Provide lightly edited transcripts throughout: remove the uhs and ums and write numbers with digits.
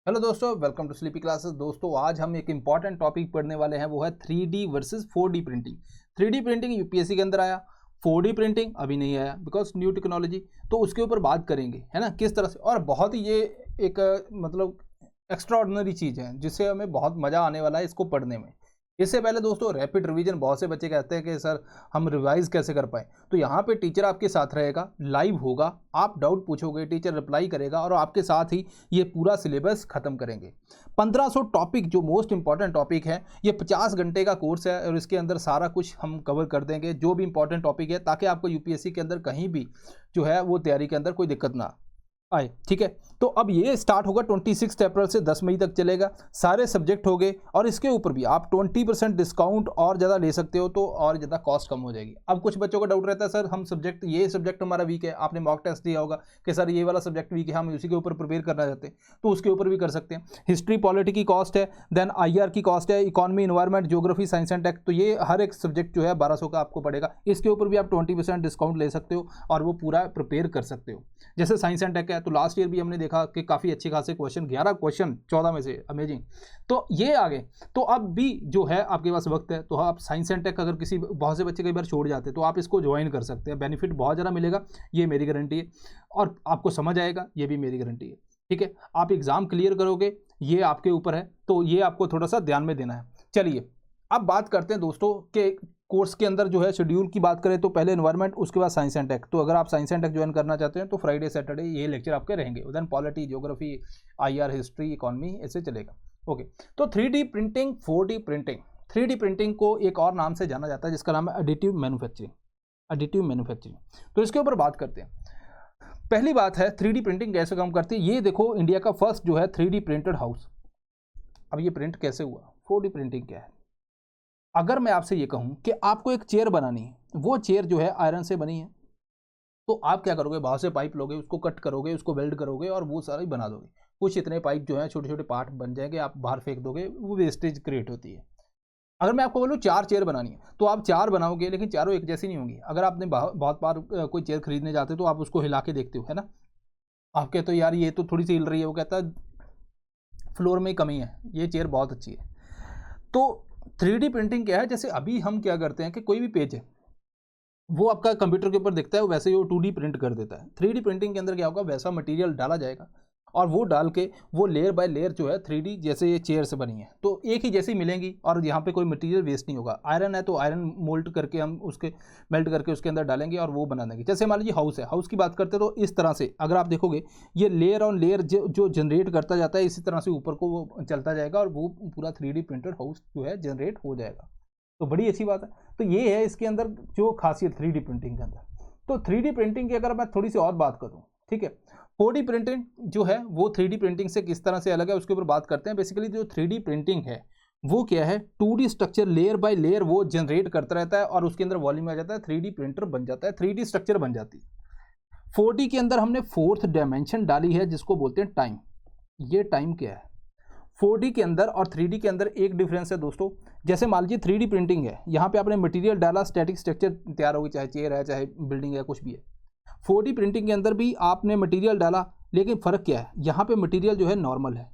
Hello दोस्तों, welcome to sleepy classes. दोस्तों आज हम एक इंपॉर्टेंट टॉपिक पढ़ने वाले हैं, वो है 3D versus 4D printing. 3D printing UPSC के अंदर आया, 4D प्रिंटिंग अभी नहीं आया बिकॉज न्यू टेक्नोलॉजी। तो उसके ऊपर बात करेंगे, है ना, किस तरह से। और बहुत ही ये एक मतलब एक्स्ट्रा ऑर्डिनरी चीज़ है जिससे हमें बहुत मज़ा आने वाला है इसको पढ़ने में। इससे पहले दोस्तों रैपिड रिवीजन, बहुत से बच्चे कहते हैं कि सर हम रिवाइज कैसे कर पाए। तो यहाँ पे टीचर आपके साथ रहेगा, लाइव होगा, आप डाउट पूछोगे, टीचर रिप्लाई करेगा और आपके साथ ही ये पूरा सिलेबस खत्म करेंगे। 1500 टॉपिक जो मोस्ट इंपॉर्टेंट टॉपिक है, ये 50 घंटे का कोर्स है और इसके अंदर सारा कुछ हम कवर कर देंगे जो भी इंपॉर्टेंट टॉपिक है, ताकि आपको यूपीएससी के अंदर कहीं भी जो है वो तैयारी के अंदर कोई दिक्कत ना आए। ठीक है, तो अब ये स्टार्ट होगा 26 अप्रैल से 10 मई तक चलेगा। सारे सब्जेक्ट हो गए और इसके ऊपर भी आप 20% डिस्काउंट और ज़्यादा ले सकते हो, तो और ज़्यादा कॉस्ट कम हो जाएगी। अब कुछ बच्चों का डाउट रहता है, सर हम सब्जेक्ट, ये सब्जेक्ट हमारा वीक है, आपने मॉक टेस्ट दिया होगा कि सर ये वाला सब्जेक्ट वीक है, हम उसी के ऊपर प्रिपेयर करना चाहते हैं, तो उसके ऊपर भी कर सकते हैं। हिस्ट्री पॉलिटी की कॉस्ट है, देन IR की कॉस्ट है, economy, environment, geography, science and tech, तो ये हर एक सब्जेक्ट जो है 1200 का आपको पड़ेगा। इसके ऊपर भी आप 20% डिस्काउंट ले सकते हो और वो पूरा प्रिपेयर कर सकते हो। जैसे साइंस एंड टेक है, तो लास्ट ईयर भी हमने देखा कि काफ़ी अच्छे खासे क्वेश्चन, 11 क्वेश्चन 14 में से, अमेजिंग। तो ये आगे, तो अब भी जो है आपके पास वक्त है, तो आप साइंस एंड टेक, अगर किसी, बहुत से बच्चे कई बार छोड़ जाते हैं, तो आप इसको ज्वाइन कर सकते हैं, बेनिफिट बहुत ज़्यादा मिलेगा, ये मेरी गारंटी है। और आपको समझ आएगा, ये भी मेरी गारंटी है। ठीक है, आप एग्ज़ाम क्लियर करोगे, ये आपके ऊपर है, तो ये आपको थोड़ा सा ध्यान में देना है। चलिए अब बात करते हैं दोस्तों के कोर्स के अंदर जो है शेड्यूल की बात करें, तो पहले एनवायरनमेंट, उसके बाद साइंस एंड टेक। तो अगर आप साइंस एंड टेक ज्वाइन करना चाहते हैं तो फ्राइडे सैटरडे ये लेक्चर आपके रहेंगे, then polity, geography, IR, history, economy, ऐसे चलेगा। ओके, तो 3D printing, 4D printing. 3D printing को एक और नाम से जाना जाता है जिसका नाम है एडिटिव मैन्युफैक्चरिंग। एडिटिव मैन्युफैक्चरिंग, तो इसके ऊपर बात करते हैं। पहली बात है 3D प्रिंटिंग कैसे काम करती है। ये देखो, इंडिया का फर्स्ट जो है 3D प्रिंटेड हाउस। अब ये प्रिंट कैसे हुआ, 4D प्रिंटिंग क्या है। अगर मैं आपसे ये कहूं कि आपको एक चेयर बनानी है, वो चेयर जो है आयरन से बनी है, तो आप क्या करोगे, बाहर से पाइप लोगे, उसको कट करोगे, उसको वेल्ड करोगे और वो सारा ही बना दोगे। कुछ इतने पाइप जो है छोटे छोटे पार्ट बन जाएंगे, आप बाहर फेंक दोगे, वो वेस्टेज क्रिएट होती है। अगर मैं आपको बोलूँ 4 चेयर बनानी है, तो आप 4 बनाओगे, लेकिन चारों एक जैसी नहीं होंगी। अगर आपने बहुत बार कोई चेयर खरीदने जाते हो तो आप उसको हिला के देखते हो, है ना, आप कहते हो यार ये तो थोड़ी सी हिल रही है, वो कहता है फ्लोर में कमी है, ये चेयर बहुत अच्छी है। तो 3D प्रिंटिंग क्या है, जैसे अभी हम क्या करते हैं कि कोई भी पेज है वो आपका कंप्यूटर के ऊपर दिखता है, वैसे ही वो 2D प्रिंट कर देता है। 3D प्रिंटिंग के अंदर क्या होगा, वैसा मटेरियल डाला जाएगा और वो डाल के वो लेयर बाय लेयर जो है 3D, जैसे ये चेयर से बनी है तो एक ही जैसी मिलेंगी और यहाँ पे कोई मटेरियल वेस्ट नहीं होगा। आयरन है तो आयरन मोल्ड करके हम उसके मेल्ट करके उसके अंदर डालेंगे और वो बना देंगे। जैसे मान लीजिए हाउस है, हाउस की बात करते हैं तो इस तरह से अगर आप देखोगे, ये लेयर ऑन लेयर जो जनरेट करता जाता है, इसी तरह से ऊपर को वो चलता जाएगा और वो पूरा 3D प्रिंटेड हाउस जो है जनरेट हो जाएगा। तो बड़ी अच्छी बात है। तो ये है इसके अंदर जो खासियत 3D प्रिंटिंग के अंदर। तो 3D प्रिंटिंग की अगर मैं थोड़ी सी और बात करूं, ठीक है, 4D प्रिंटिंग जो है वो 3D प्रिंटिंग से किस तरह से अलग है उसके ऊपर बात करते हैं। बेसिकली जो 3D प्रिंटिंग है वो क्या है, 2D structure layer by layer वो जनरेट करता रहता है और उसके अंदर वॉल्यूम आ जाता है, 3D प्रिंटर बन जाता है, 3D स्ट्रक्चर बन जाती है। 4D के अंदर हमने 4th डायमेंशन डाली है जिसको बोलते हैं टाइम। ये टाइम क्या है, 4D के अंदर और 3D के अंदर एक डिफरेंस है दोस्तों। जैसे मान लीजिए 3D प्रिंटिंग है, यहाँ पे आपने मटेरियल डाला, स्टैटिक स्ट्रक्चर तैयार होगी, चाहे चेयर है, चाहे बिल्डिंग है, कुछ भी है। 4D प्रिंटिंग के अंदर भी आपने मटेरियल डाला, लेकिन फ़र्क क्या है, यहाँ पे मटेरियल जो है नॉर्मल है,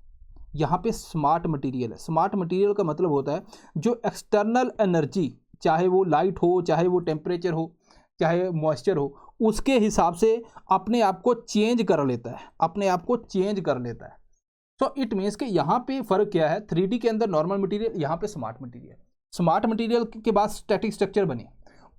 यहाँ पे स्मार्ट मटेरियल है। स्मार्ट मटेरियल का मतलब होता है जो एक्सटर्नल एनर्जी, चाहे वो लाइट हो, चाहे वो टेम्परेचर हो, चाहे मॉइस्चर हो, उसके हिसाब से अपने आप को चेंज कर लेता है, अपने आप को चेंज कर लेता है। सो इट मीन्स कि यहाँ पे फ़र्क क्या है, 3D के अंदर नॉर्मल मटेरियल, यहाँ पे स्मार्ट मटेरियल। स्मार्ट मटेरियल के बाद स्टैटिक स्ट्रक्चर बनी,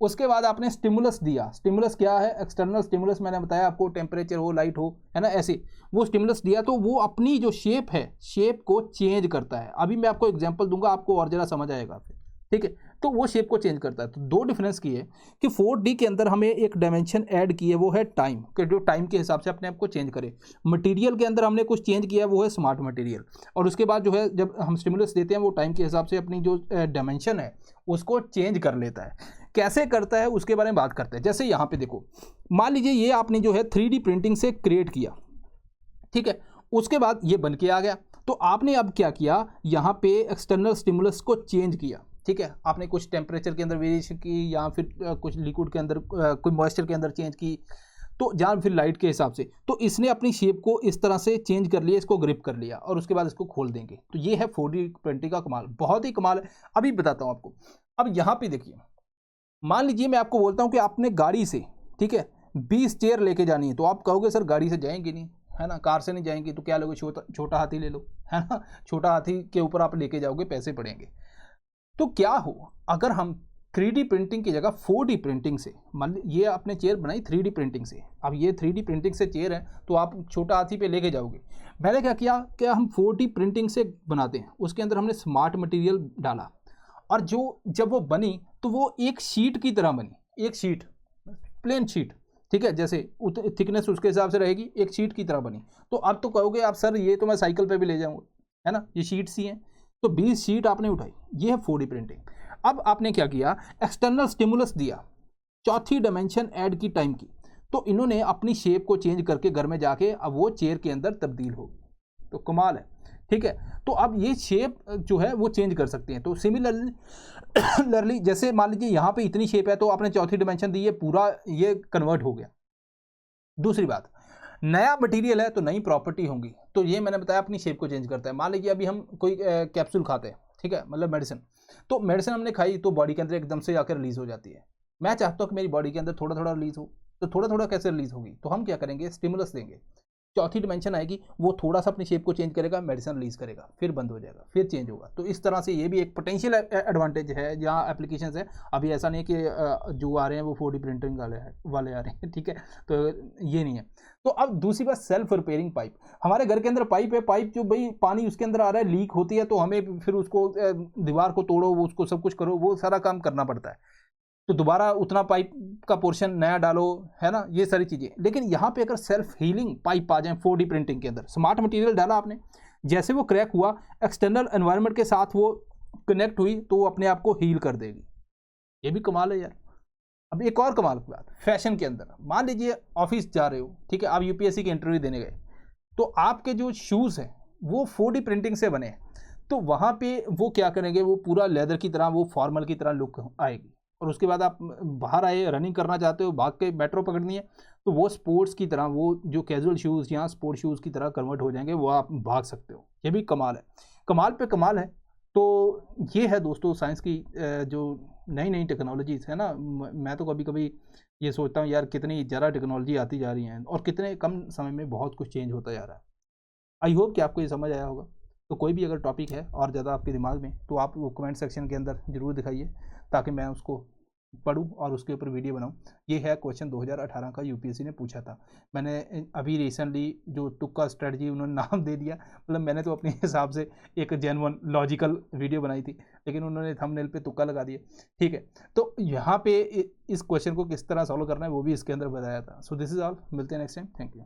उसके बाद आपने स्टिमुलस दिया। स्टिमुलस क्या है, एक्सटर्नल स्टिमुलस, मैंने बताया आपको, टेम्परेचर हो, लाइट हो, है ना, ऐसे वो स्टिमुलस दिया तो वो अपनी जो शेप है, शेप को चेंज करता है। अभी मैं आपको एग्जांपल दूंगा, आपको और ज़रा समझ आएगा फिर, ठीक है। तो वो शेप को चेंज करता है। तो दो डिफरेंस की है कि 4D के अंदर हमें एक डायमेंशन ऐड की है, वो है टाइम, कि जो टाइम के हिसाब से अपने आप को चेंज करे। मटेरियल के अंदर हमने कुछ चेंज किया है, वो है स्मार्ट मटेरियल। और उसके बाद जो है जब हम स्टिमुलस देते हैं, वो टाइम के हिसाब से अपनी जो डायमेंशन है उसको चेंज कर लेता है। कैसे करता है उसके बारे में बात करते हैं। जैसे यहाँ पे देखो, मान लीजिए ये आपने जो है 3D प्रिंटिंग से क्रिएट किया, ठीक है, उसके बाद ये बन के आ गया। तो आपने अब क्या किया, यहाँ पे एक्सटर्नल स्टिमुलस को चेंज किया, ठीक है, आपने कुछ टेम्परेचर के अंदर वेरिएशन की, या फिर कुछ लिक्विड के अंदर, कोई मॉइस्चर के अंदर चेंज की, तो जहाँ फिर लाइट के हिसाब से, तो इसने अपनी शेप को इस तरह से चेंज कर लिया, इसको ग्रिप कर लिया और उसके बाद इसको खोल देंगे। तो ये है 4D प्रिंटिंग का कमाल, बहुत ही कमाल है। अभी बताता हूँ आपको। अब यहाँ पे देखिए, मान लीजिए मैं आपको बोलता हूँ कि आपने गाड़ी से, ठीक है, 20 चेयर लेके जानी है, तो आप कहोगे सर गाड़ी से जाएंगे नहीं, है ना, कार से नहीं जाएंगे, तो क्या लोगे, छोटा हाथी ले लो, है ना, छोटा हाथी के ऊपर आप लेके जाओगे, पैसे पड़ेंगे। तो क्या हो अगर हम 3D प्रिंटिंग की जगह 4D प्रिंटिंग से, मान लीजिए ये आपने चेयर बनाई 3D प्रिंटिंग से, अब ये 3D प्रिंटिंग से चेयर है तो आप छोटा हाथी पे लेके जाओगे। मैंने क्या किया, क्या हम 4D प्रिंटिंग से बनाते हैं, उसके अंदर हमने स्मार्ट मटेरियल डाला, और जो जब वो बनी तो वो एक शीट की तरह बनी, एक शीट, प्लेन शीट, ठीक है, जैसे थिकनेस उसके हिसाब से रहेगी, एक शीट की तरह बनी। तो अब तो कहोगे आप सर ये तो मैं साइकिल पे भी ले जाऊंगा, है ना, ये शीट्स ही हैं। तो 20 शीट आपने उठाई, ये है 4D प्रिंटिंग। अब आपने क्या किया, एक्सटर्नल स्टिमुलस दिया, चौथी डायमेंशन ऐड की टाइम की, तो इन्होंने अपनी शेप को चेंज करके घर में जाके अब वो चेयर के अंदर तब्दील हो, तो कमाल है, ठीक है। तो अब ये शेप जो है वो चेंज कर सकते हैं। तो सिमिलरली जैसे मान लीजिए यहाँ पे इतनी शेप है, तो आपने चौथी डायमेंशन दी, ये पूरा ये कन्वर्ट हो गया। दूसरी बात, नया मटेरियल है तो नई प्रॉपर्टी होंगी, तो ये मैंने बताया अपनी शेप को चेंज करता है। मान लीजिए अभी हम कोई कैप्सूल खाते हैं, ठीक है, मतलब मेडिसिन, तो मेडिसिन हमने खाई तो बॉडी के अंदर एकदम से जाकर रिलीज हो जाती है। मैं चाहता हूँ कि मेरी बॉडी के अंदर थोड़ा थोड़ा रिलीज हो, तो थोड़ा थोड़ा कैसे रिलीज होगी, तो हम क्या करेंगे, स्टिमुलस देंगे, चौथी डिमेंशन आएगी, वो थोड़ा सा अपनी शेप को चेंज करेगा, मेडिसिन रिलीज करेगा, फिर बंद हो जाएगा, फिर चेंज होगा। तो इस तरह से ये भी एक पोटेंशियल एडवांटेज है जहाँ एप्लीकेशंस है। अभी ऐसा नहीं कि जो आ रहे हैं वो 4D प्रिंटिंग वाले आ रहे हैं, ठीक है, तो ये नहीं है। तो अब दूसरी बात, सेल्फ रिपेयरिंग पाइप। हमारे घर के अंदर पाइप है, पाइप जो भाई पानी उसके अंदर आ रहा है, लीक होती है, तो हमें फिर उसको दीवार को तोड़ो, वो उसको सब कुछ करो, वो सारा काम करना पड़ता है, तो दोबारा उतना पाइप का पोर्शन नया डालो, है ना, ये सारी चीज़ें। लेकिन यहाँ पे अगर सेल्फ हीलिंग पाइप आ जाए 4D प्रिंटिंग के अंदर, स्मार्ट मटेरियल डाला आपने, जैसे वो क्रैक हुआ, एक्सटर्नल एनवायरनमेंट के साथ वो कनेक्ट हुई, तो वो अपने आप को हील कर देगी। ये भी कमाल है यार। अब एक और कमाल की बात, फैशन के अंदर, मान लीजिए ऑफिस जा रहे हो, ठीक है, आप UPSC की इंटरव्यू देने गए, तो आपके जो शूज़ हैं वो 4D प्रिंटिंग से बने हैं, तो वहाँ पे वो क्या करेंगे, वो पूरा लेदर की तरह, वो फॉर्मल की तरह लुक आएगी। और उसके बाद आप बाहर आए, रनिंग करना चाहते हो, भाग के मेट्रो पकड़नी है, तो वो स्पोर्ट्स की तरह, वो जो कैजुअल शूज़ या स्पोर्ट्स शूज़ की तरह कन्वर्ट हो जाएंगे, वो आप भाग सकते हो। ये भी कमाल है, कमाल पे कमाल है। तो ये है दोस्तों साइंस की जो नई नई टेक्नोलॉजीज़ है ना। मैं तो कभी कभी ये सोचता हूँ यार, कितनी ज़्यादा टेक्नोलॉजी आती जा रही हैं और कितने कम समय में बहुत कुछ चेंज होता जा रहा है। आई होप कि आपको ये समझ आया होगा। तो कोई भी अगर टॉपिक है और ज़्यादा आपके दिमाग में, तो आप वो कमेंट सेक्शन के अंदर ज़रूर दिखाइए, ताकि मैं उसको पढूं और उसके ऊपर वीडियो बनाऊं। ये है क्वेश्चन 2018 का, UPSC ने पूछा था। मैंने अभी रिसेंटली जो तुक्का स्ट्रेटजी उन्होंने नाम दे दिया, मतलब मैंने तो अपने हिसाब से एक जेन्युइन लॉजिकल वीडियो बनाई थी, लेकिन उन्होंने थंबनेल पे तुक्का लगा दिया, ठीक है। तो यहाँ पे इस क्वेश्चन को किस तरह सॉल्व करना है वो भी इसके अंदर बताया था। सो दिस इज ऑल, मिलते हैं नेक्स्ट टाइम, थैंक यू।